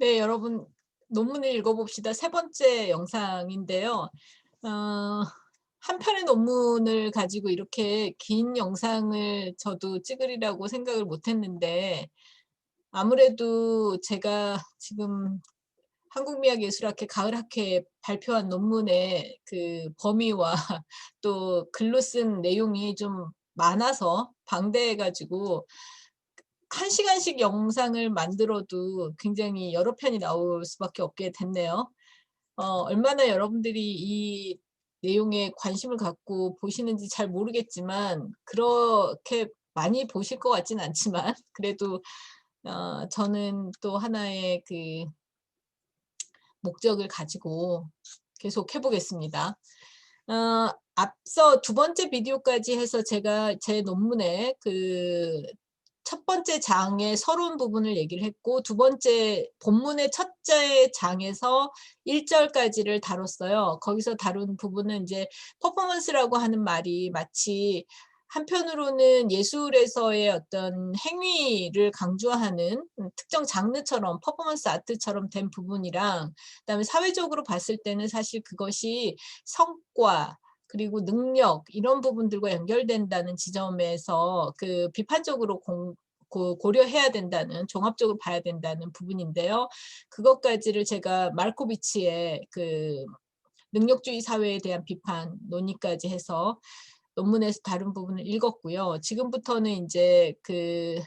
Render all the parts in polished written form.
네, 여러분 논문을 읽어봅시다. 세 번째 영상인데요. 어, 한 편의 논문을 가지고 이렇게 긴 영상을 저도 찍으리라고 생각을 못했는데 아무래도 제가 지금 한국미학예술학회 가을학회에 발표한 논문의 그 범위와 또 글로 쓴 내용이 좀 많아서 방대해가지고 1시간씩 영상을 만들어도 굉장히 여러 편이 나올 수밖에 없게 됐네요. 얼마나 여러분들이 이 내용에 관심을 갖고 보시는지 잘 모르겠지만 그렇게 많이 보실 것 같진 않지만 그래도 저는 또 하나의 그 목적을 가지고 계속 해 보겠습니다. 앞서 두 번째 비디오까지 해서 제가 제 논문에 그 첫 번째 장의 서론 부분을 얘기를 했고 두 번째 본문의 첫째 장에서 1절까지를 다뤘어요. 거기서 다룬 부분은 이제 퍼포먼스라고 하는 말이 마치 한편으로는 예술에서의 어떤 행위를 강조하는 특정 장르처럼 퍼포먼스 아트처럼 된 부분이랑 그다음에 사회적으로 봤을 때는 사실 그것이 성과 그리고 능력 이런 부분들과 연결된다는 지점에서 그 비판적으로 고려해야 된다는 종합적으로 봐야 된다는 부분인데요. 그것까지를 제가 말코비치의 그 능력주의 사회에 대한 비판 논의까지 해서 논문에서 다른 부분을 읽었고요. 지금부터는 이제 그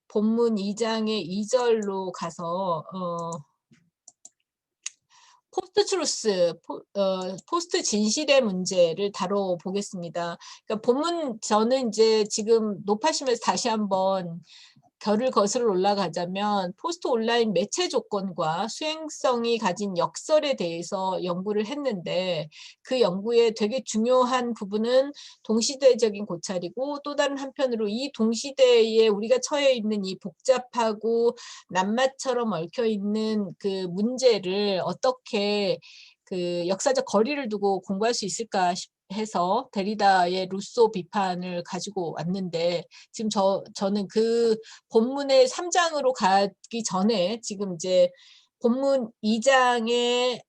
본문 2장의 2절로 가서 포스트 트루스, 포스트 진실의 문제를 다뤄보겠습니다. 그러니까 본문 저는 이제 지금 높아시면서 다시 한번 결을 거슬러 올라가자면 포스트 온라인 매체 조건과 수행성이 가진 역설에 대해서 연구를 했는데 그 연구의 되게 중요한 부분은 동시대적인 고찰이고 또 다른 한편으로 이 동시대에 우리가 처해 있는 이 복잡하고 낱마처럼 얽혀 있는 그 문제를 어떻게 그 역사적 거리를 두고 공부할 수 있을까 해서 데리다의 루소 비판을 가지고 왔는데 지금 저는 그 본문의 3장으로 가기 전에 지금 이제 본문 2장의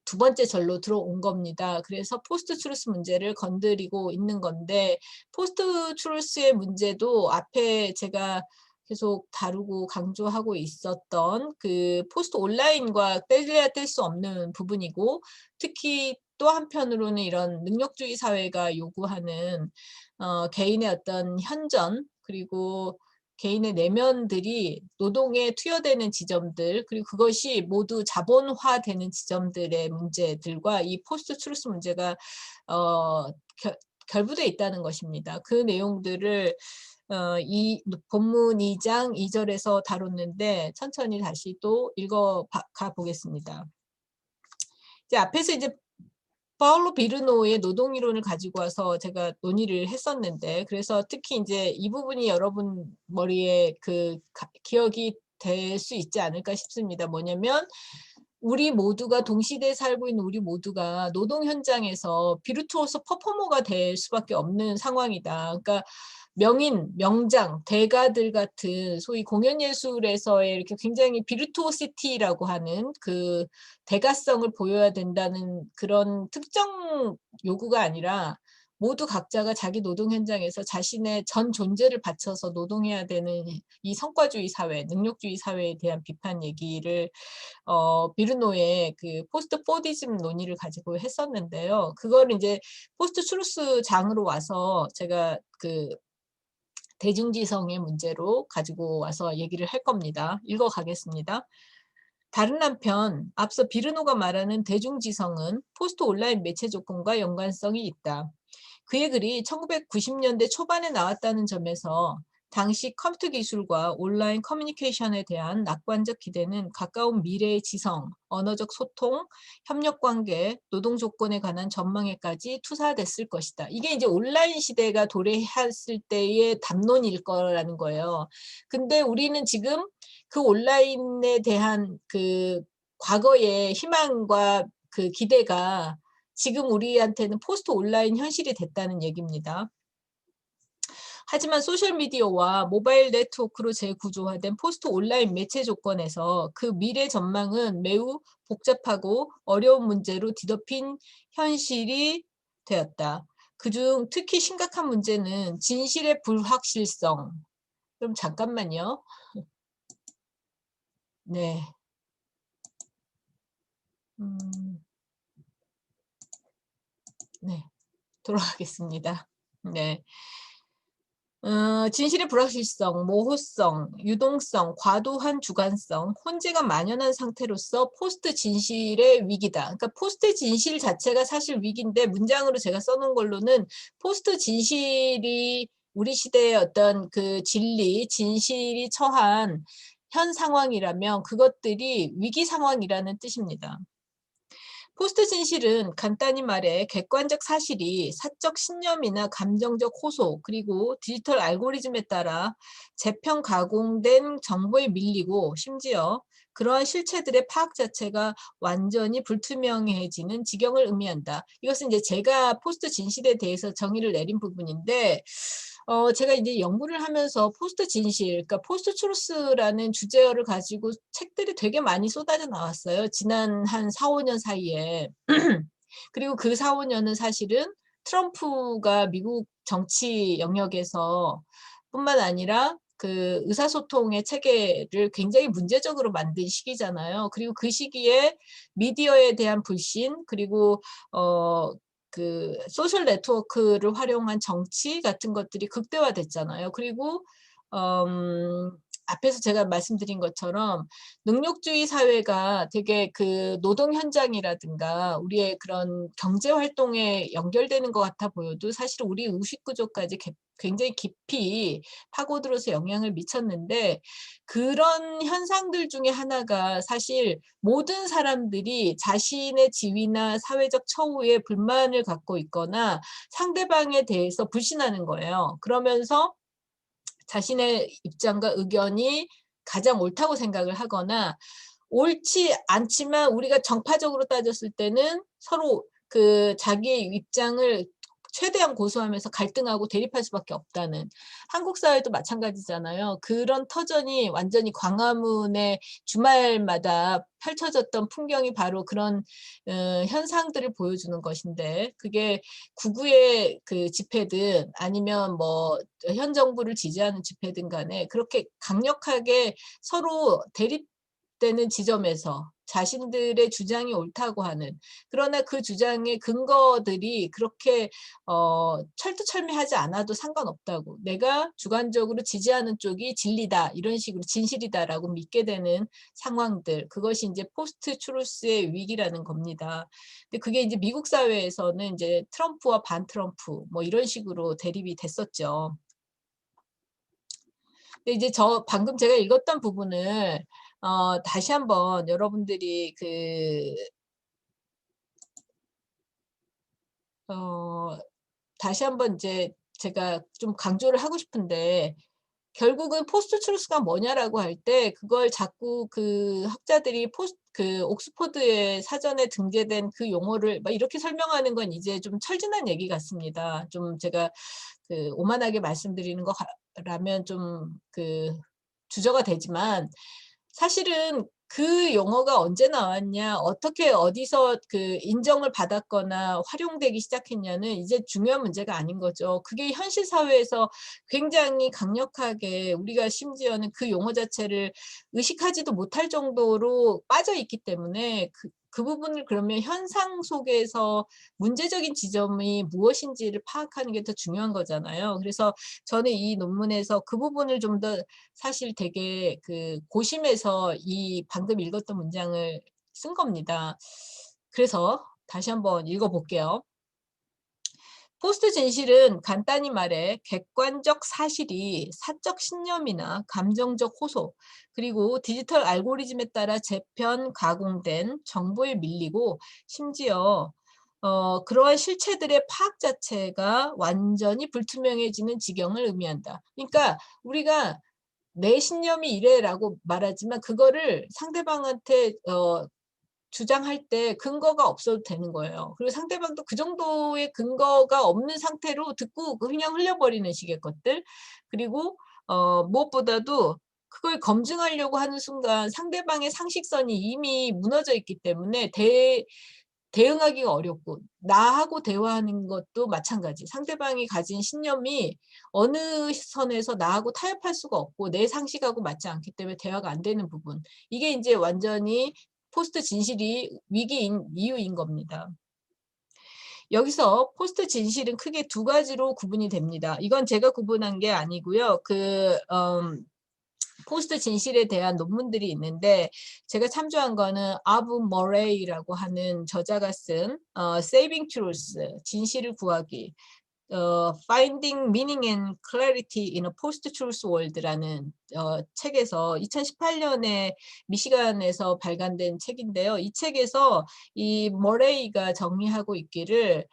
두 번째 절로 들어온 겁니다. 그래서 포스트 트루스 문제를 건드리고 있는 건데 포스트 트루스의 문제도 앞에 제가 계속 다루고 강조하고 있었던 그 포스트 온라인과 떼려야 뗄 수 없는 부분이고 특히 또 한편으로는 이런 능력주의 사회가 요구하는 개인의 어떤 현전 그리고 개인의 내면들이 노동에 투여되는 지점들 그리고 그것이 모두 자본화되는 지점들의 문제들과 이 포스트 트루스 문제가 결부되어 있다는 것입니다. 그 내용들을 이 본문 2장 2절에서 다뤘는데 천천히 다시 또 읽어가 보겠습니다. 이제 앞에서 이제 파울로 비르노의 노동이론을 가지고 와서 제가 논의를 했었는데 그래서 특히 이제 이 부분이 여러분 머리에 그 기억이 될 수 있지 않을까 싶습니다. 뭐냐면 우리 모두가 동시대에 살고 있는 우리 모두가 노동 현장에서 비르투오소 퍼포머가 될 수밖에 없는 상황이다. 그러니까 명인, 명장, 대가들 같은 소위 공연 예술에서의 이렇게 굉장히 비르투오시티라고 하는 그 대가성을 보여야 된다는 그런 특정 요구가 아니라 모두 각자가 자기 노동 현장에서 자신의 전 존재를 바쳐서 노동해야 되는 이 성과주의 사회, 능력주의 사회에 대한 비판 얘기를 비르노의 그 포스트 포디즘 논의를 가지고 했었는데요. 그걸 이제 포스트 트루스 장으로 와서 제가 그 대중지성의 문제로 가지고 와서 얘기를 할 겁니다. 읽어가겠습니다. 다른 한편 앞서 비르노가 말하는 대중지성은 포스트 온라인 매체 조건과 연관성이 있다. 그의 글이 1990년대 초반에 나왔다는 점에서 당시 컴퓨터 기술과 온라인 커뮤니케이션에 대한 낙관적 기대는 가까운 미래의 지성, 언어적 소통, 협력 관계, 노동 조건에 관한 전망에까지 투사됐을 것이다. 이게 이제 온라인 시대가 도래했을 때의 담론일 거라는 거예요. 근데 우리는 지금 그 온라인에 대한 그 과거의 희망과 그 기대가 지금 우리한테는 포스트 온라인 현실이 됐다는 얘기입니다. 하지만 소셜미디어와 모바일 네트워크로 재구조화된 포스트 온라인 매체 조건에서 그 미래 전망은 매우 복잡하고 어려운 문제로 뒤덮인 현실이 되었다. 그중 특히 심각한 문제는 진실의 불확실성. 그럼 잠깐만요. 네. 네. 돌아가겠습니다. 네. 진실의 불확실성, 모호성, 유동성, 과도한 주관성, 혼재가 만연한 상태로서 포스트 진실의 위기다. 그러니까 포스트 진실 자체가 사실 위기인데 문장으로 제가 써놓은 걸로는 포스트 진실이 우리 시대의 어떤 그 진리, 진실이 처한 현 상황이라면 그것들이 위기 상황이라는 뜻입니다. 포스트 진실은 간단히 말해 객관적 사실이 사적 신념이나 감정적 호소 그리고 디지털 알고리즘에 따라 재편 가공된 정보에 밀리고 심지어 그러한 실체들의 파악 자체가 완전히 불투명해지는 지경을 의미한다. 이것은 이제 제가 포스트 진실에 대해서 정의를 내린 부분인데 제가 이제 연구를 하면서 포스트 진실, 그러니까 포스트 트루스라는 주제어를 가지고 책들이 되게 많이 쏟아져 나왔어요. 지난 한 4~5년 사이에. 그리고 그 4~5년은 사실은 트럼프가 미국 정치 영역에서 뿐만 아니라 그 의사소통의 체계를 굉장히 문제적으로 만든 시기잖아요. 그리고 그 시기에 미디어에 대한 불신, 그리고 그 소셜 네트워크를 활용한 정치 같은 것들이 극대화됐잖아요. 그리고 앞에서 제가 말씀드린 것처럼 능력주의 사회가 되게 그 노동 현장이라든가 우리의 그런 경제 활동에 연결되는 것 같아 보여도 사실 우리 의식 구조까지 굉장히 깊이 파고들어서 영향을 미쳤는데 그런 현상들 중에 하나가 사실 모든 사람들이 자신의 지위나 사회적 처우에 불만을 갖고 있거나 상대방에 대해서 불신하는 거예요. 그러면서 자신의 입장과 의견이 가장 옳다고 생각을 하거나 옳지 않지만 우리가 정파적으로 따졌을 때는 서로 그 자기의 입장을 최대한 고수하면서 갈등하고 대립할 수밖에 없다는 한국 사회도 마찬가지잖아요. 그런 터전이 완전히 광화문의 주말마다 펼쳐졌던 풍경이 바로 그런 현상들을 보여주는 것인데 그게 극우의 그 집회든 아니면 뭐 현 정부를 지지하는 집회든 간에 그렇게 강력하게 서로 대립되는 지점에서 자신들의 주장이 옳다고 하는 그러나 그 주장의 근거들이 그렇게 철두철미하지 않아도 상관없다고 내가 주관적으로 지지하는 쪽이 진리다 이런 식으로 진실이다라고 믿게 되는 상황들 그것이 이제 포스트 트루스의 위기라는 겁니다. 근데 그게 이제 미국 사회에서는 이제 트럼프와 반 트럼프 뭐 이런 식으로 대립이 됐었죠. 근데 이제 방금 제가 읽었던 부분을 다시 한번 여러분들이 어, 다시 한번 이제 제가 좀 강조를 하고 싶은데 결국은 포스트 트루스가 뭐냐라고 할 때 그걸 자꾸 그 학자들이 그 옥스퍼드의 사전에 등재된 그 용어를 막 이렇게 설명하는 건 이제 좀 철진한 얘기 같습니다. 좀 제가 그 오만하게 말씀드리는 거라면 좀 그 주저가 되지만 사실은 그 용어가 언제 나왔냐, 어떻게 어디서 그 인정을 받았거나 활용되기 시작했냐는 이제 중요한 문제가 아닌 거죠. 그게 현실 사회에서 굉장히 강력하게 우리가 심지어는 그 용어 자체를 의식하지도 못할 정도로 빠져 있기 때문에 그 부분을 그러면 현상 속에서 문제적인 지점이 무엇인지를 파악하는 게 더 중요한 거잖아요. 그래서 저는 이 논문에서 그 부분을 좀 더 사실 되게 그 고심해서 이 방금 읽었던 문장을 쓴 겁니다. 그래서 다시 한번 읽어볼게요. 포스트 진실은 간단히 말해 객관적 사실이 사적 신념이나 감정적 호소, 그리고 디지털 알고리즘에 따라 재편 가공된 정보에 밀리고 심지어 그러한 실체들의 파악 자체가 완전히 불투명해지는 지경을 의미한다. 그러니까 우리가 내 신념이 이래라고 말하지만 그거를 상대방한테 주장할 때 근거가 없어도 되는 거예요. 그리고 상대방도 그 정도의 근거가 없는 상태로 듣고 그냥 흘려버리는 식의 것들. 그리고 무엇보다도 그걸 검증하려고 하는 순간 상대방의 상식선이 이미 무너져 있기 때문에 대응하기가 어렵고, 나하고 대화하는 것도 마찬가지. 상대방이 가진 신념이 어느 선에서 나하고 타협할 수가 없고 내 상식하고 맞지 않기 때문에 대화가 안 되는 부분. 이게 이제 완전히 포스트 진실이 위기인 이유인 겁니다. 여기서 포스트 진실은 크게 두 가지로 구분이 됩니다. 이건 제가 구분한 게 아니고요. 포스트 진실에 대한 논문들이 있는데, 제가 참조한 거는 아브 머레이라고 하는 저자가 쓴 Saving Truth, 진실을 구하기, Finding Meaning and Clarity in a Post-Truth World라는 책에서 2018년에 미시간에서 발간된 책인데요. 이 책에서 이 머레이가 정리하고 있기를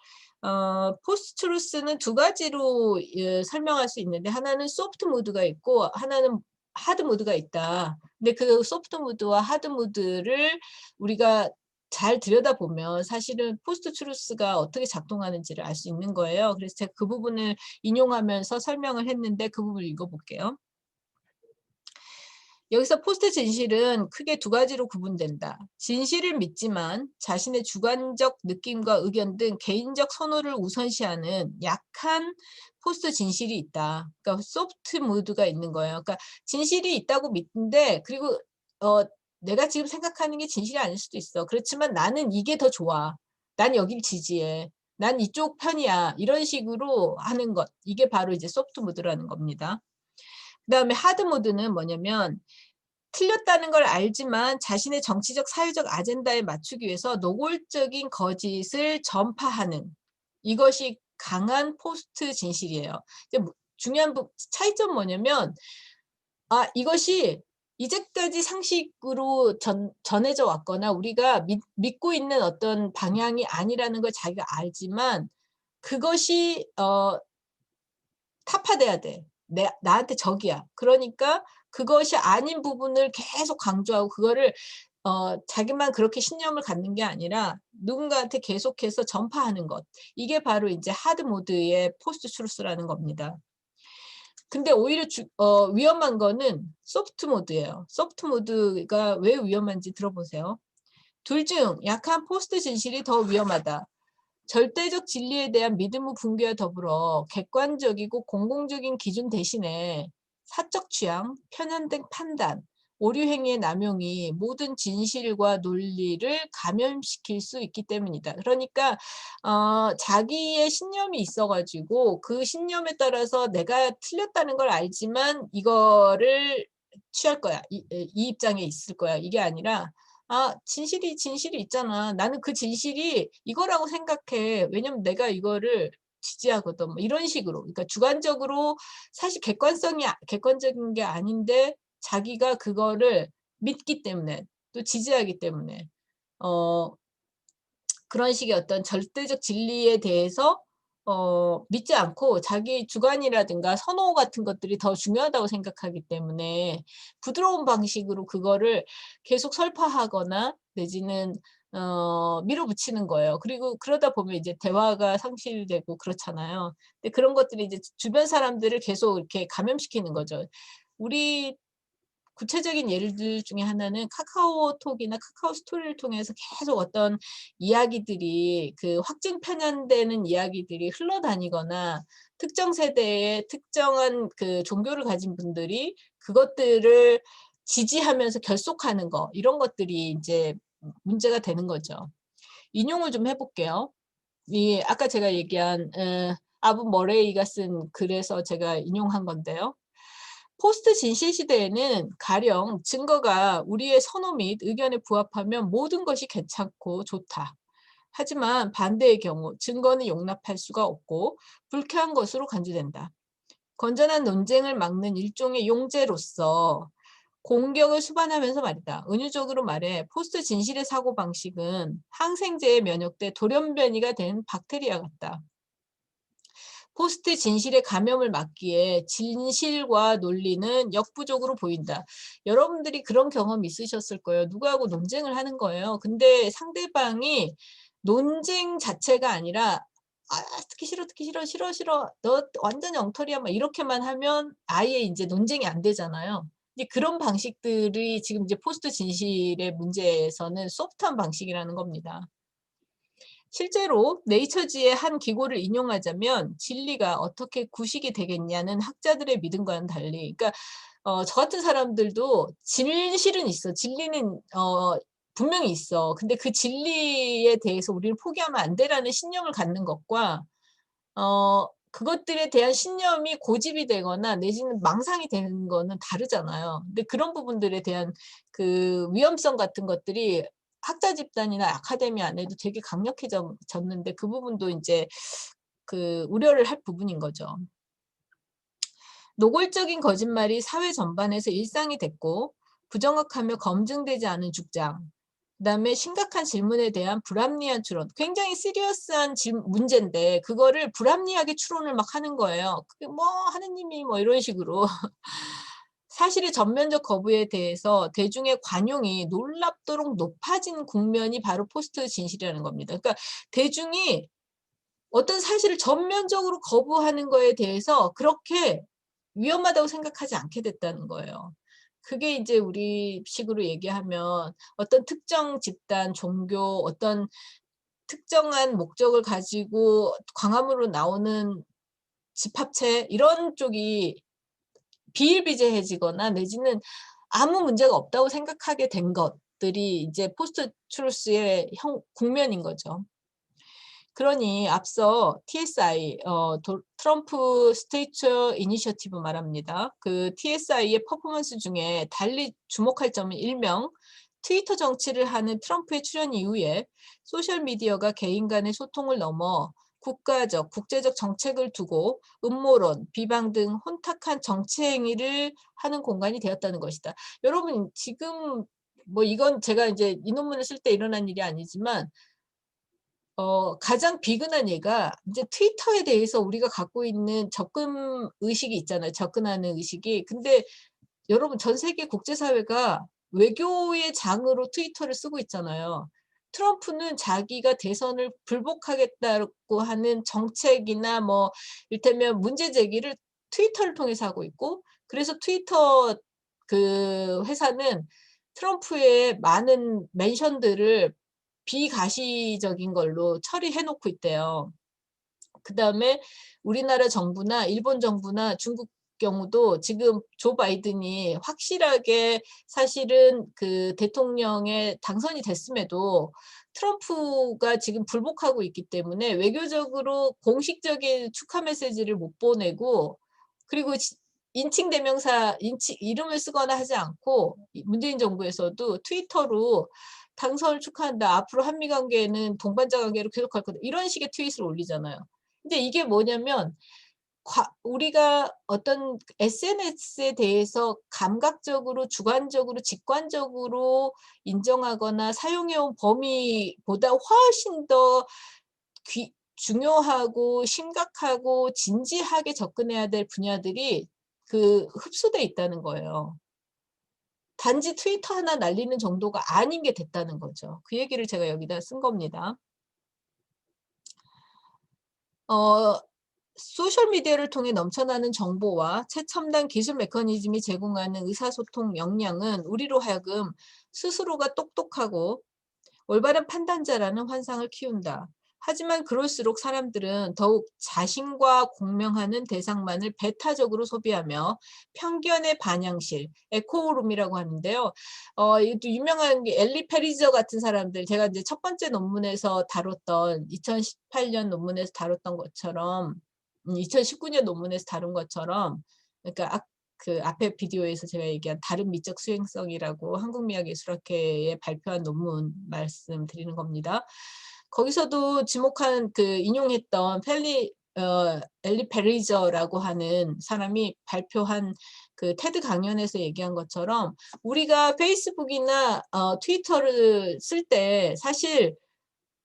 포스트 트루스는 두 가지로 설명할 수 있는데, 하나는 소프트 무드가 있고 하나는 하드 무드가 있다. 근데 그 소프트 무드와 하드 무드를 우리가 잘 들여다보면 사실은 포스트 트루스가 어떻게 작동하는지를 알 수 있는 거예요. 그래서 제가 그 부분을 인용하면서 설명을 했는데, 그 부분을 읽어볼게요. 여기서 포스트 진실은 크게 두 가지로 구분된다. 진실을 믿지만 자신의 주관적 느낌과 의견 등 개인적 선호를 우선시하는 약한 포스트 진실이 있다. 그러니까 소프트 무드가 있는 거예요. 그러니까 진실이 있다고 믿는데, 그리고 내가 지금 생각하는 게 진실이 아닐 수도 있어. 그렇지만 나는 이게 더 좋아. 난 여길 지지해. 난 이쪽 편이야. 이런 식으로 하는 것. 이게 바로 이제 소프트 무드라는 겁니다. 그다음에 하드 모드는 뭐냐면, 틀렸다는 걸 알지만 자신의 정치적 사회적 아젠다에 맞추기 위해서 노골적인 거짓을 전파하는, 이것이 강한 포스트 진실이에요. 중요한 차이점 뭐냐면, 이것이 이제까지 상식으로 전해져 왔거나 우리가 믿고 있는 어떤 방향이 아니라는 걸 자기가 알지만 그것이 타파돼야 돼. 나한테 적이야. 그러니까 그것이 아닌 부분을 계속 강조하고 그거를 자기만 그렇게 신념을 갖는 게 아니라 누군가한테 계속해서 전파하는 것. 이게 바로 이제 하드 모드의 포스트 트루스라는 겁니다. 근데 오히려 위험한 거는 소프트 모드예요. 소프트 모드가 왜 위험한지 들어보세요. 둘 중 약한 포스트 진실이 더 위험하다. 절대적 진리에 대한 믿음의 붕괴와 더불어 객관적이고 공공적인 기준 대신에 사적 취향, 편향된 판단, 오류 행위의 남용이 모든 진실과 논리를 감염시킬 수 있기 때문이다. 그러니까 자기의 신념이 있어가지고 그 신념에 따라서 내가 틀렸다는 걸 알지만 이거를 취할 거야. 이 입장에 있을 거야. 이게 아니라 진실이 있잖아. 나는 그 진실이 이거라고 생각해. 왜냐면 내가 이거를 지지하거든. 뭐 이런 식으로. 그러니까 주관적으로 사실 객관적인 게 아닌데 자기가 그거를 믿기 때문에, 또 지지하기 때문에 그런 식의 어떤 절대적 진리에 대해서 믿지 않고 자기 주관이라든가 선호 같은 것들이 더 중요하다고 생각하기 때문에 부드러운 방식으로 그거를 계속 설파하거나 내지는 밀어붙이는 거예요. 그리고 그러다 보면 이제 대화가 상실되고 그렇잖아요. 근데 그런 것들이 이제 주변 사람들을 계속 이렇게 감염시키는 거죠. 우리 구체적인 예를 중에 하나는 카카오톡이나 카카오 스토리를 통해서 계속 어떤 이야기들이, 그 확증 편향되는 이야기들이 흘러다니거나 특정 세대의 특정한 그 종교를 가진 분들이 그것들을 지지하면서 결속하는 거, 이런 것들이 이제 문제가 되는 거죠. 인용을 좀 해볼게요. 아까 제가 얘기한 아브 머레이가 쓴 글에서 제가 인용한 건데요. 포스트 진실 시대에는 가령 증거가 우리의 선호 및 의견에 부합하면 모든 것이 괜찮고 좋다. 하지만 반대의 경우 증거는 용납할 수가 없고 불쾌한 것으로 간주된다. 건전한 논쟁을 막는 일종의 용제로서 공격을 수반하면서 말이다. 은유적으로 말해 포스트 진실의 사고방식은 항생제에 면역돼 돌연변이가 된 박테리아 같다. 포스트 진실의 감염을 막기에 진실과 논리는 역부족으로 보인다. 여러분들이 그런 경험 있으셨을 거예요. 누구하고 논쟁을 하는 거예요. 근데 상대방이 논쟁 자체가 아니라 듣기 싫어, 듣기 싫어, 싫어, 싫어, 너 완전 엉터리야, 막 이렇게만 하면 아예 이제 논쟁이 안 되잖아요. 이제 그런 방식들이 지금 이제 포스트 진실의 문제에서는 소프트한 방식이라는 겁니다. 실제로 네이처지의 한 기고를 인용하자면 진리가 어떻게 구식이 되겠냐는 학자들의 믿음과는 달리, 그러니까 저 같은 사람들도 진실은 있어. 진리는 분명히 있어. 근데 그 진리에 대해서 우리는 포기하면 안 되라는 신념을 갖는 것과 그것들에 대한 신념이 고집이 되거나 내지는 망상이 되는 거는 다르잖아요. 근데 그런 부분들에 대한 그 위험성 같은 것들이 학자 집단이나 아카데미 안에도 되게 강력해졌는데 그 부분도 이제 그 우려를 할 부분인 거죠. 노골적인 거짓말이 사회 전반에서 일상이 됐고 부정확하며 검증되지 않은 주장, 그다음에 심각한 질문에 대한 불합리한 추론. 굉장히 시리어스한 문제인데 그거를 불합리하게 추론을 막 하는 거예요. 그게 뭐 하느님이 뭐 이런 식으로. 사실의 전면적 거부에 대해서 대중의 관용이 놀랍도록 높아진 국면이 바로 포스트 진실이라는 겁니다. 그러니까 대중이 어떤 사실을 전면적으로 거부하는 거에 대해서 그렇게 위험하다고 생각하지 않게 됐다는 거예요. 그게 이제 우리식으로 얘기하면 어떤 특정 집단, 종교, 어떤 특정한 목적을 가지고 광화문으로 나오는 집합체 이런 쪽이 비일비재해지거나 내지는 아무 문제가 없다고 생각하게 된 것들이 이제 포스트 트루스의 국면인 거죠. 그러니 앞서 TSI, 트럼프 스테이트 이니셔티브 말합니다. 그 TSI의 퍼포먼스 중에 달리 주목할 점은 일명 트위터 정치를 하는 트럼프의 출연 이후에 소셜미디어가 개인 간의 소통을 넘어 국가적, 국제적 정책을 두고 음모론, 비방 등 혼탁한 정치 행위를 하는 공간이 되었다는 것이다. 여러분 지금 뭐 이건 제가 이제 이 논문을 쓸 때 일어난 일이 아니지만 가장 비근한 예가 이제 트위터에 대해서 우리가 갖고 있는 접근 의식이 있잖아요. 접근하는 의식이. 근데 여러분 전 세계 국제사회가 외교의 장으로 트위터를 쓰고 있잖아요. 트럼프는 자기가 대선을 불복하겠다고 하는 정책이나 뭐 이를테면 문제 제기를 트위터를 통해서 하고 있고, 그래서 트위터 그 회사는 트럼프의 많은 멘션들을 비가시적인 걸로 처리해 놓고 있대요. 그다음에 우리나라 정부나 일본 정부나 중국 경우도 지금 조 바이든이 확실하게 사실은 그 대통령에 당선이 됐음에도 트럼프가 지금 불복하고 있기 때문에 외교적으로 공식적인 축하 메시지를 못 보내고, 그리고 인칭 대명사 이름을 쓰거나 하지 않고 문재인 정부에서도 트위터로 당선을 축하한다. 앞으로 한미 관계는 동반자 관계로 계속할 거다. 이런 식의 트윗을 올리잖아요. 근데 이게 뭐냐면 우리가 어떤 SNS에 대해서 감각적으로, 주관적으로, 직관적으로 인정하거나 사용해온 범위보다 훨씬 더 중요하고 심각하고 진지하게 접근해야 될 분야들이 그 흡수돼 있다는 거예요. 단지 트위터 하나 날리는 정도가 아닌 게 됐다는 거죠. 그 얘기를 제가 여기다 쓴 겁니다. 소셜미디어를 통해 넘쳐나는 정보와 최첨단 기술 메커니즘이 제공하는 의사소통 역량은 우리로 하여금 스스로가 똑똑하고 올바른 판단자라는 환상을 키운다. 하지만 그럴수록 사람들은 더욱 자신과 공명하는 대상만을 배타적으로 소비하며 편견의 반영실, 에코룸이라고 하는데요. 이것도 유명한 게 엘리 페리저 같은 사람들, 제가 이제 첫 번째 논문에서 다뤘던 2018년 논문에서 다뤘던 것처럼 2019년 논문에서 다룬 것처럼, 그러니까 그 앞에 비디오에서 제가 얘기한 다른 미적 수행성이라고 한국미학예술학회에 발표한 논문 말씀드리는 겁니다. 거기서도 지목한 그 인용했던 엘리 페리저라고 하는 사람이 발표한 그 테드 강연에서 얘기한 것처럼 우리가 페이스북이나 트위터를 쓸 때 사실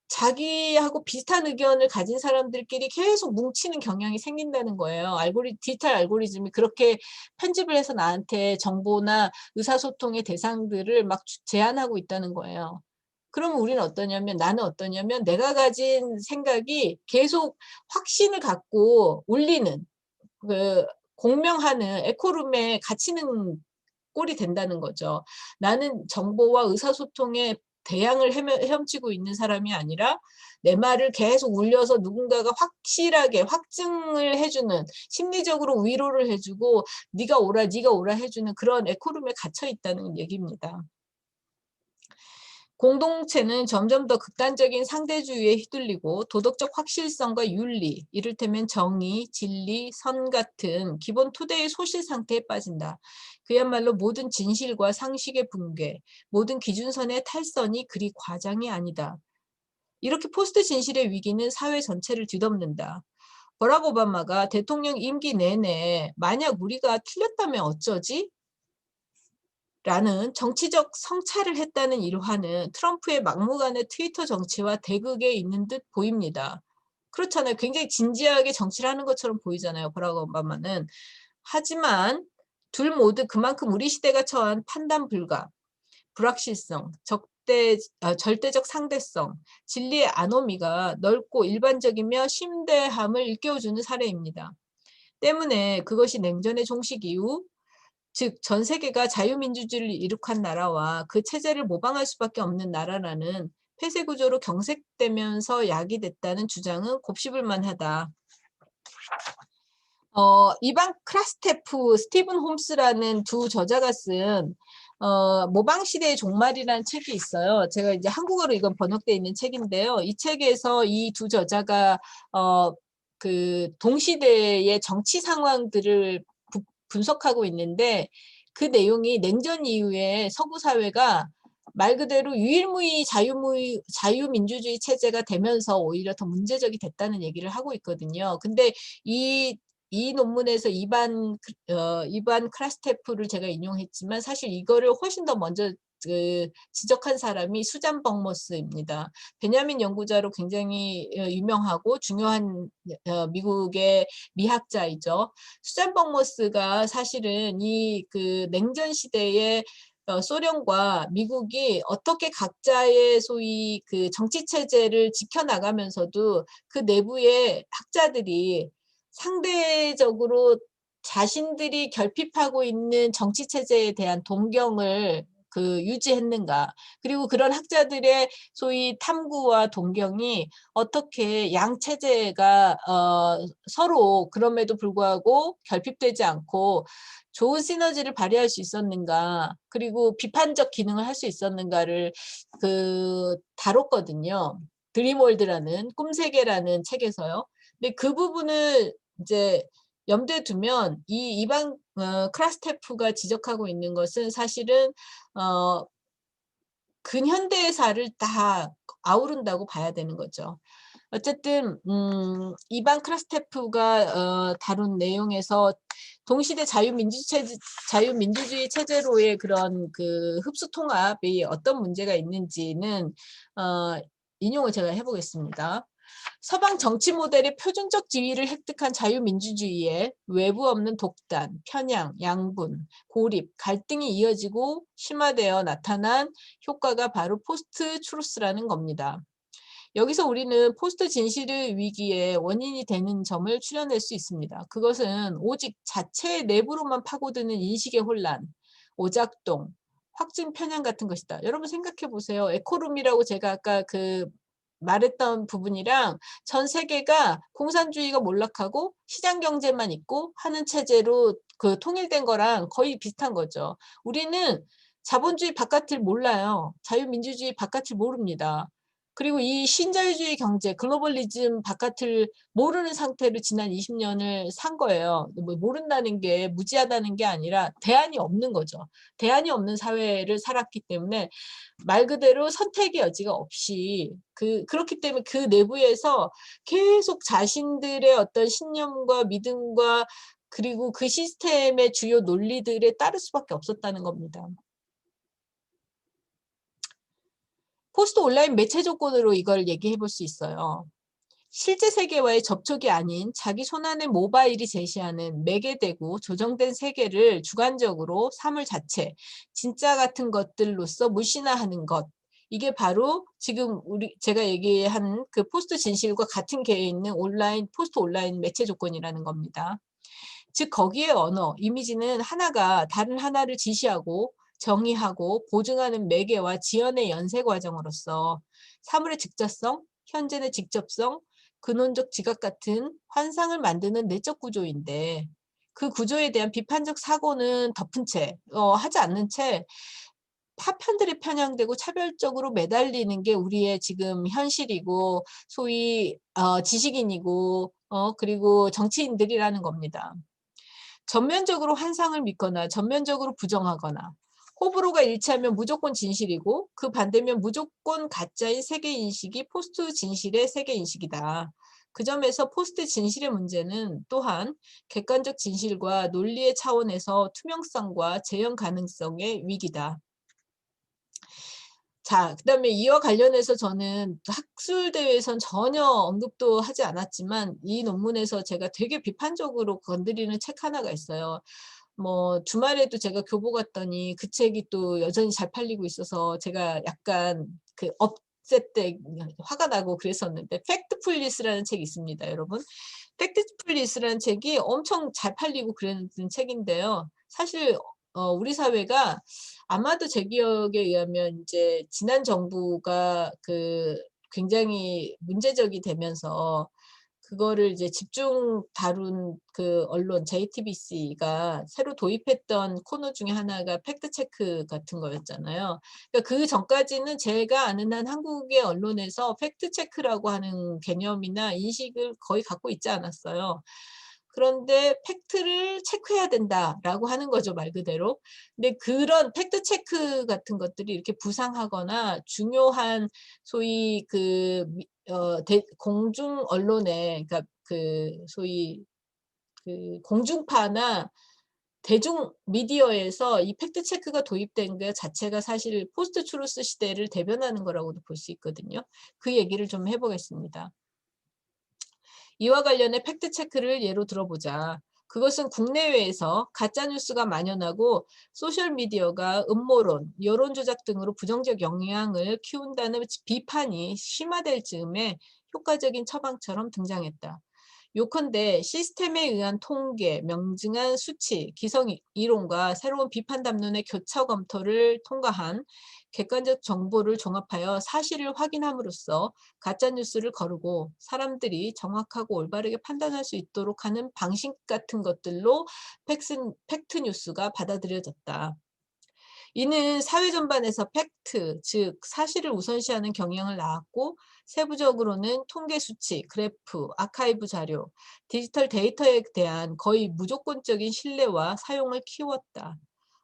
자기하고 비슷한 의견을 가진 사람들끼리 계속 뭉치는 경향이 생긴다는 거예요. 디지털 알고리즘이 그렇게 편집을 해서 나한테 정보나 의사소통의 대상들을 막 제안하고 있다는 거예요. 그러면 우리는 어떠냐면, 나는 어떠냐면 내가 가진 생각이 계속 확신을 갖고 울리는, 공명하는 에코룸에 갇히는 꼴이 된다는 거죠. 나는 정보와 의사소통에 대양을 헤엄치고 있는 사람이 아니라 내 말을 계속 울려서 누군가가 확실하게 확증을 해주는, 심리적으로 위로를 해주고 네가 오라 해주는 그런 에코룸에 갇혀 있다는 얘기입니다. 공동체는 점점 더 극단적인 상대주의에 휘둘리고 도덕적 확실성과 윤리, 이를테면 정의, 진리, 선 같은 기본 토대의 소실 상태에 빠진다. 그야말로 모든 진실과 상식의 붕괴, 모든 기준선의 탈선이 그리 과장이 아니다. 이렇게 포스트 진실의 위기는 사회 전체를 뒤덮는다. 버락 오바마가 대통령 임기 내내 만약 우리가 틀렸다면 어쩌지? 라는 정치적 성찰을 했다는 일화는 트럼프의 막무가내 트위터 정치와 대극에 있는 듯 보입니다. 그렇잖아요. 굉장히 진지하게 정치를 하는 것처럼 보이잖아요. 버락 오바마는. 하지만 둘 모두 그만큼 우리 시대가 처한 판단 불가, 불확실성, 절대적 상대성, 진리의 아노미가 넓고 일반적이며 심대함을 일깨워주는 사례입니다. 때문에 그것이 냉전의 종식 이후, 즉 전 세계가 자유민주주의를 이룩한 나라와 그 체제를 모방할 수밖에 없는 나라라는 폐쇄 구조로 경색되면서 야기됐다는 주장은 곱씹을 만하다. 이반 크라스테프, 스티븐 홈스라는 두 저자가 쓴 모방 시대의 종말이라는 책이 있어요. 제가 이제 한국어로 이건 번역되어 있는 책인데요. 이 책에서 이 두 저자가 그 동시대의 정치 상황들을 분석하고 있는데, 그 내용이 냉전 이후에 서구 사회가 말 그대로 유일무이 자유민주주의 체제가 되면서 오히려 더 문제적이 됐다는 얘기를 하고 있거든요. 근데 이 논문에서 이반 크라스테프를 제가 인용했지만 사실 이거를 훨씬 더 먼저 지적한 사람이 수잔 버머스입니다. 베냐민 연구자로 굉장히 유명하고 중요한 미국의 미학자이죠. 수잔 버머스가 사실은 이 그 냉전 시대에 소련과 미국이 어떻게 각자의 소위 그 정치 체제를 지켜나가면서도 그 내부의 학자들이 상대적으로 자신들이 결핍하고 있는 정치 체제에 대한 동경을 유지했는가. 그리고 그런 학자들의 소위 탐구와 동경이 어떻게 양 체제가 서로 그럼에도 불구하고 결핍되지 않고 좋은 시너지를 발휘할 수 있었는가, 그리고 비판적 기능을 할 수 있었는가를 다뤘거든요. 드림월드라는 꿈세계라는 책에서요. 근데 그 부분을 이제 염두에 두면 이 이반 크라스테프가 지적하고 있는 것은 사실은 근현대사를 다 아우른다고 봐야 되는 거죠. 어쨌든 이반 크라스테프가 다룬 내용에서 동시대 자유민주주의 체제로의 그런 그 흡수 통합이 어떤 문제가 있는지는 인용을 제가 해보겠습니다. 서방 정치 모델의 표준적 지위를 획득한 자유민주주의에 외부 없는 독단, 편향, 양분, 고립, 갈등이 이어지고 심화되어 나타난 효과가 바로 포스트 트루스라는 겁니다. 여기서 우리는 포스트 진실의 위기의 원인이 되는 점을 추려낼 수 있습니다. 그것은 오직 자체 내부로만 파고드는 인식의 혼란, 오작동, 확증 편향 같은 것이다. 여러분 생각해 보세요. 에코룸이라고 제가 아까 말했던 부분이랑 전 세계가 공산주의가 몰락하고 시장 경제만 있고 하는 체제로 통일된 거랑 거의 비슷한 거죠. 우리는 자본주의 바깥을 몰라요. 자유민주주의 바깥을 모릅니다. 그리고 이 신자유주의 경제, 글로벌리즘 바깥을 모르는 상태로 지난 20년을 산 거예요. 뭐 모른다는 게 무지하다는 게 아니라 대안이 없는 거죠. 대안이 없는 사회를 살았기 때문에 말 그대로 선택의 여지가 없이 그렇기 때문에 그 내부에서 계속 자신들의 어떤 신념과 믿음과 그리고 그 시스템의 주요 논리들에 따를 수밖에 없었다는 겁니다. 포스트 온라인 매체 조건으로 이걸 얘기해 볼 수 있어요. 실제 세계와의 접촉이 아닌 자기 손안의 모바일이 제시하는 매개되고 조정된 세계를 주관적으로 사물 자체, 진짜 같은 것들로서 무신화하는 것. 이게 바로 지금 제가 얘기한 그 포스트 진실과 같은 계에 있는 포스트 온라인 매체 조건이라는 겁니다. 즉 거기에 언어, 이미지는 하나가 다른 하나를 지시하고 정의하고 보증하는 매개와 지연의 연쇄 과정으로서 사물의 직접성, 현재의 직접성, 근원적 지각 같은 환상을 만드는 내적 구조인데 그 구조에 대한 비판적 사고는 덮은 채, 하지 않는 채 파편들이 편향되고 차별적으로 매달리는 게 우리의 지금 현실이고 소위 지식인이고 그리고 정치인들이라는 겁니다. 전면적으로 환상을 믿거나 전면적으로 부정하거나 호불호가 일치하면 무조건 진실이고 그 반대면 무조건 가짜인 세계인식이 포스트 진실의 세계인식이다. 그 점에서 포스트 진실의 문제는 또한 객관적 진실과 논리의 차원에서 투명성과 재현 가능성의 위기다. 자, 그다음에 이와 관련해서 저는 학술대회에선 전혀 언급도 하지 않았지만 이 논문에서 제가 되게 비판적으로 건드리는 책 하나가 있어요. 뭐 주말에도 제가 교보 갔더니 그 책이 또 여전히 잘 팔리고 있어서 제가 약간 그 업세 때 화가 나고 그랬었는데 팩트 플리스라는 책이 있습니다, 여러분. 팩트 플리스라는 책이 엄청 잘 팔리고 그랬던 책인데요. 사실 우리 사회가 아마도 제 기억에 의하면 이제 지난 정부가 굉장히 문제적이 되면서 그거를 이제 집중 다룬 그 언론 JTBC가 새로 도입했던 코너 중에 하나가 팩트 체크 같은 거였잖아요. 그러니까 그 전까지는 제가 아는 한 한국의 언론에서 팩트 체크라고 하는 개념이나 인식을 거의 갖고 있지 않았어요. 그런데 팩트를 체크해야 된다라고 하는 거죠, 말 그대로. 근데 그런 팩트 체크 같은 것들이 이렇게 부상하거나 중요한 소위 공중 언론에, 그러니까 소위 공중파나 대중 미디어에서 이 팩트 체크가 도입된 것 자체가 사실 포스트 트루스 시대를 대변하는 거라고도 볼 수 있거든요. 그 얘기를 좀 해보겠습니다. 이와 관련해 팩트 체크를 예로 들어보자. 그것은 국내외에서 가짜뉴스가 만연하고 소셜미디어가 음모론, 여론조작 등으로 부정적 영향을 키운다는 비판이 심화될 즈음에 효과적인 처방처럼 등장했다. 요컨대 시스템에 의한 통계, 명증한 수치, 기성 이론과 새로운 비판 담론의 교차 검토를 통과한 객관적 정보를 종합하여 사실을 확인함으로써 가짜뉴스를 거르고 사람들이 정확하고 올바르게 판단할 수 있도록 하는 방식 같은 것들로 팩트뉴스가 받아들여졌다. 이는 사회 전반에서 팩트, 즉 사실을 우선시하는 경향을 낳았고 세부적으로는 통계 수치, 그래프, 아카이브 자료, 디지털 데이터에 대한 거의 무조건적인 신뢰와 사용을 키웠다.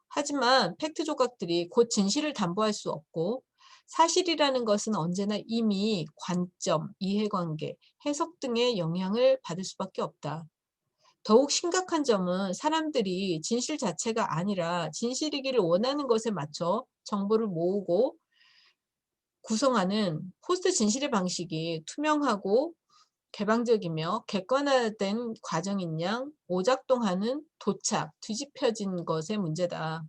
하지만 팩트 조각들이 곧 진실을 담보할 수 없고 사실이라는 것은 언제나 이미 관점, 이해관계, 해석 등의 영향을 받을 수밖에 없다. 더욱 심각한 점은 사람들이 진실 자체가 아니라 진실이기를 원하는 것에 맞춰 정보를 모으고 구성하는 포스트 진실의 방식이 투명하고 개방적이며 객관화된 과정인 양 오작동하는 뒤집혀진 것의 문제다.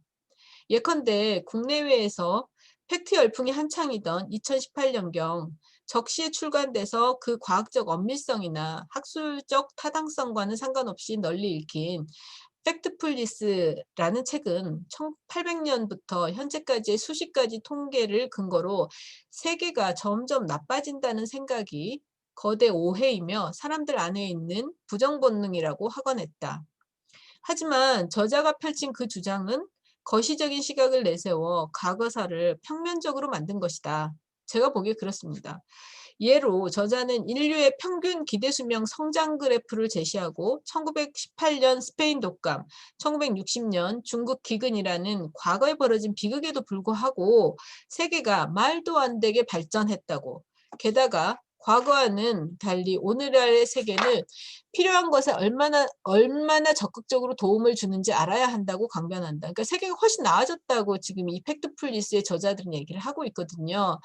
예컨대 국내외에서 팩트 열풍이 한창이던 2018년경 적시에 출간돼서 그 과학적 엄밀성이나 학술적 타당성과는 상관없이 널리 읽힌 팩트플리스라는 책은 1800년부터 현재까지의 수십 가지 통계를 근거로 세계가 점점 나빠진다는 생각이 거대 오해이며 사람들 안에 있는 부정 본능이라고 하곤 했다. 하지만 저자가 펼친 그 주장은 거시적인 시각을 내세워 과거사를 평면적으로 만든 것이다. 제가 보기에 그렇습니다. 예로 저자는 인류의 평균 기대수명 성장 그래프를 제시하고 1918년 스페인 독감, 1960년 중국 기근이라는 과거에 벌어진 비극에도 불구하고 세계가 말도 안 되게 발전했다고. 게다가 과거와는 달리 오늘날의 세계는 필요한 것에 얼마나 적극적으로 도움을 주는지 알아야 한다고 강변한다. 그러니까 세계가 훨씬 나아졌다고 지금 이 팩트플리스의 저자들은 얘기를 하고 있거든요.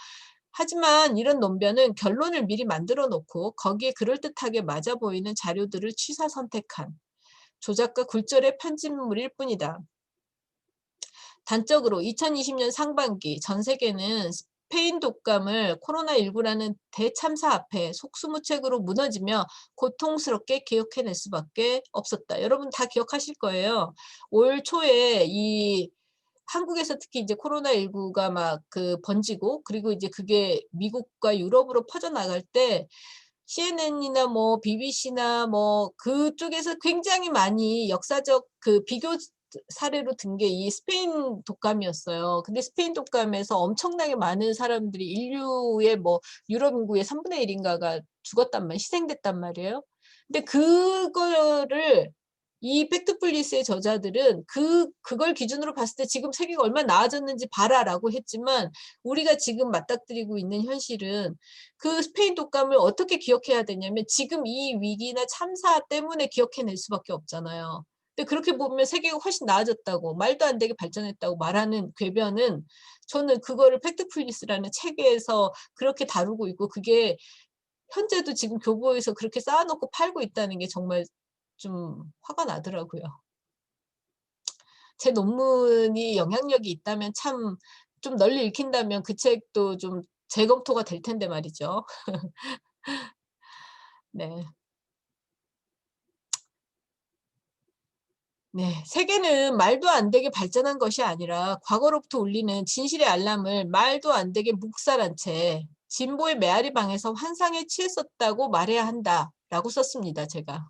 하지만 이런 논변은 결론을 미리 만들어 놓고 거기에 그럴듯하게 맞아 보이는 자료들을 취사 선택한 조작과 굴절의 편집물일 뿐이다. 단적으로 2020년 상반기 전 세계는 스페인 독감을 코로나19라는 대참사 앞에 속수무책으로 무너지며 고통스럽게 기억해낼 수밖에 없었다. 여러분 다 기억하실 거예요. 올 초에 이 한국에서 특히 이제 코로나19가 막 번지고, 그리고 이제 그게 미국과 유럽으로 퍼져나갈 때 CNN이나 뭐 BBC나 뭐 그쪽에서 굉장히 많이 역사적 비교 사례로 든 게 이 스페인 독감이었어요. 근데 스페인 독감에서 엄청나게 많은 사람들이 인류의 뭐 유럽 인구의 3분의 1인가가 죽었단 말, 희생됐단 말이에요. 근데 그거를 이 팩트플리스의 저자들은 그걸 기준으로 봤을 때 지금 세계가 얼마나 나아졌는지 봐라라고 했지만, 우리가 지금 맞닥뜨리고 있는 현실은 그 스페인 독감을 어떻게 기억해야 되냐면 지금 이 위기나 참사 때문에 기억해낼 수밖에 없잖아요. 근데 그렇게 보면 세계가 훨씬 나아졌다고, 말도 안 되게 발전했다고 말하는 궤변은, 저는 그거를 팩트플리스라는 책에서 그렇게 다루고 있고, 그게 현재도 지금 교보에서 그렇게 쌓아놓고 팔고 있다는 게 정말 좀 화가 나더라고요. 제 논문이 영향력이 있다면, 참 좀 널리 읽힌다면 그 책도 좀 재검토가 될 텐데 말이죠. 네. 네. 세계는 말도 안 되게 발전한 것이 아니라 과거로부터 울리는 진실의 알람을 말도 안 되게 묵살한 채 진보의 메아리 방에서 환상에 취했었다고 말해야 한다라고 썼습니다, 제가.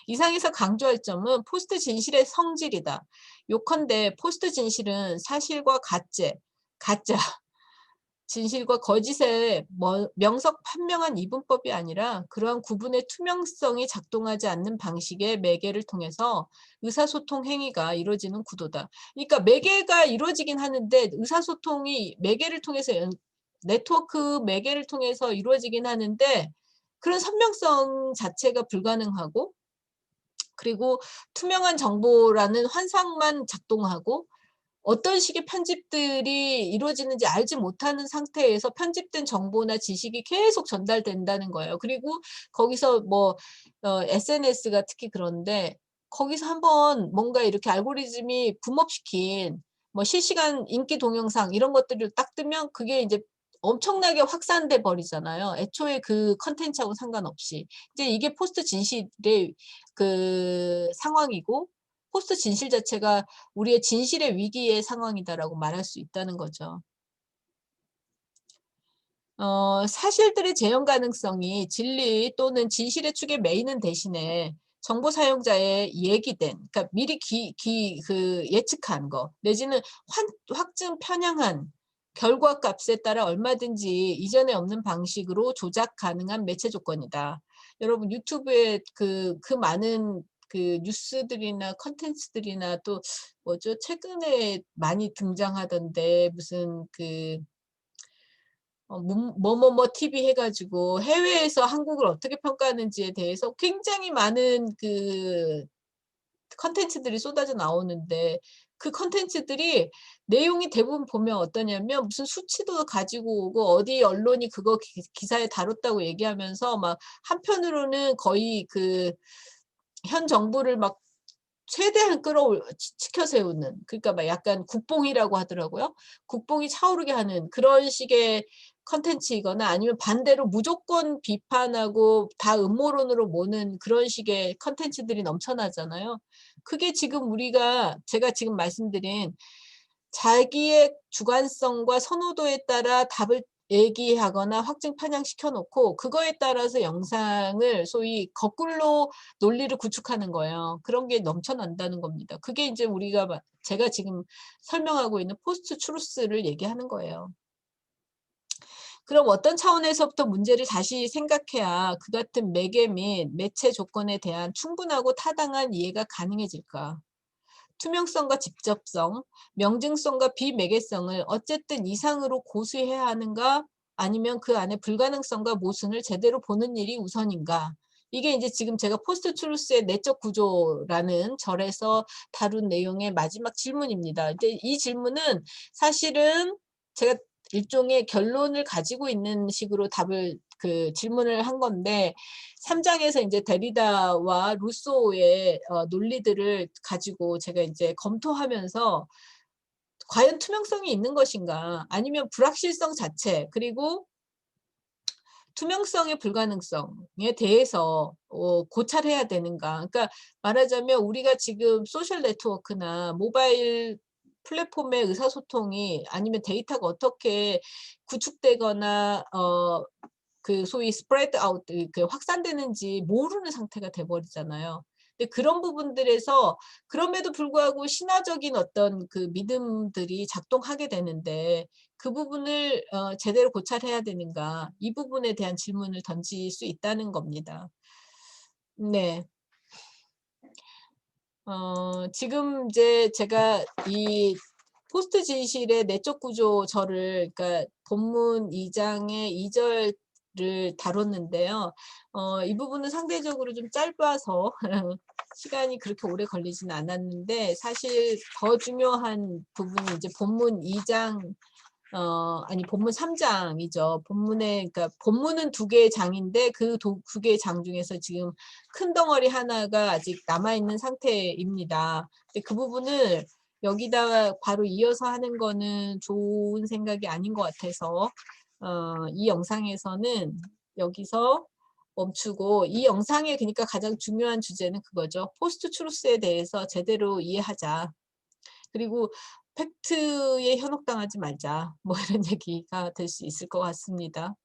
이상에서 강조할 점은 포스트 진실의 성질이다. 요컨대 포스트 진실은 사실과 가짜, 진실과 거짓의 명석 판명한 이분법이 아니라 그러한 구분의 투명성이 작동하지 않는 방식의 매개를 통해서 의사소통 행위가 이루어지는 구도다. 그러니까 매개가 이루어지긴 하는데 의사소통이 매개를 통해서 네트워크 매개를 통해서 이루어지긴 하는데, 그런 선명성 자체가 불가능하고, 그리고 투명한 정보라는 환상만 작동하고, 어떤 식의 편집들이 이루어지는지 알지 못하는 상태에서 편집된 정보나 지식이 계속 전달된다는 거예요. 그리고 거기서 뭐 SNS가 특히 그런데, 거기서 한번 뭔가 이렇게 알고리즘이 붐업시킨 뭐 실시간 인기 동영상 이런 것들을 딱 뜨면 그게 이제 엄청나게 확산돼 버리잖아요. 애초에 그 컨텐츠하고 상관없이. 이제 이게 포스트 진실의 상황이고, 포스트 진실 자체가 우리의 진실의 위기의 상황이다라고 말할 수 있다는 거죠. 사실들의 재현 가능성이 진리 또는 진실의 축에 매이는 대신에 정보 사용자의 얘기된, 그러니까 미리 예측한 거, 내지는 확증 편향한 결과값에 따라 얼마든지 이전에 없는 방식으로 조작 가능한 매체 조건이다. 여러분 유튜브에 그 많은 뉴스들이나 컨텐츠들이나 또 뭐죠? 최근에 많이 등장하던데 무슨 뭐뭐뭐 TV 해가지고 해외에서 한국을 어떻게 평가하는지에 대해서 굉장히 많은 컨텐츠들이 쏟아져 나오는데, 그 컨텐츠들이 내용이 대부분 보면 어떠냐면 무슨 수치도 가지고 오고 어디 언론이 그거 기사에 다뤘다고 얘기하면서 막 한편으로는 거의 현 정부를 막 최대한 치켜 세우는, 그러니까 막 약간 국뽕이라고 하더라고요. 국뽕이 차오르게 하는 그런 식의 컨텐츠이거나, 아니면 반대로 무조건 비판하고 다 음모론으로 모는 그런 식의 컨텐츠들이 넘쳐나잖아요. 그게 지금 제가 지금 말씀드린 자기의 주관성과 선호도에 따라 답을 얘기하거나 확증 편향시켜 놓고 그거에 따라서 영상을 소위 거꾸로 논리를 구축하는 거예요. 그런 게 넘쳐난다는 겁니다. 그게 이제 제가 지금 설명하고 있는 포스트 트루스를 얘기하는 거예요. 그럼 어떤 차원에서부터 문제를 다시 생각해야 그 같은 매개 및 매체 조건에 대한 충분하고 타당한 이해가 가능해질까? 투명성과 직접성, 명증성과 비매개성을 어쨌든 이상으로 고수해야 하는가? 아니면 그 안에 불가능성과 모순을 제대로 보는 일이 우선인가? 이게 이제 지금 제가 포스트 트루스의 내적 구조라는 절에서 다룬 내용의 마지막 질문입니다. 근데 이 질문은 사실은 제가 일종의 결론을 가지고 있는 식으로 답을 질문을 한 건데 3장에서 이제 데리다와 루소의 논리들을 가지고 제가 이제 검토하면서 과연 투명성이 있는 것인가 아니면 불확실성 자체 그리고 투명성의 불가능성에 대해서 고찰해야 되는가. 그러니까 말하자면 우리가 지금 소셜 네트워크나 모바일 플랫폼의 의사소통이 아니면 데이터가 어떻게 구축되거나 소위 스프레드 아웃 확산되는지 모르는 상태가 돼 버리잖아요. 근데 그런 부분들에서 그럼에도 불구하고 신화적인 어떤 믿음들이 작동하게 되는데 그 부분을 제대로 고찰해야 되는가 이 부분에 대한 질문을 던질 수 있다는 겁니다. 네. 지금 이제 제가 이 포스트 진실의 내적 구조절을 그러니까 본문 2장의 2절을 다뤘는데요. 이 부분은 상대적으로 좀 짧아서 시간이 그렇게 오래 걸리지는 않았는데 사실 더 중요한 부분이 이제 본문 2장 아니 본문 3장이죠. 그러니까 본문은 2개의 장인데 그 2개의 장 중에서 지금 큰 덩어리 하나가 아직 남아 있는 상태입니다. 근데 그 부분을 여기다가 바로 이어서 하는 거는 좋은 생각이 아닌 것 같아서 이 영상에서는 여기서 멈추고 이 영상의 그러니까 가장 중요한 주제는 그거죠. 포스트 트루스에 대해서 제대로 이해하자. 그리고 팩트에 현혹당하지 말자. 뭐 이런 얘기가 될 수 있을 것 같습니다.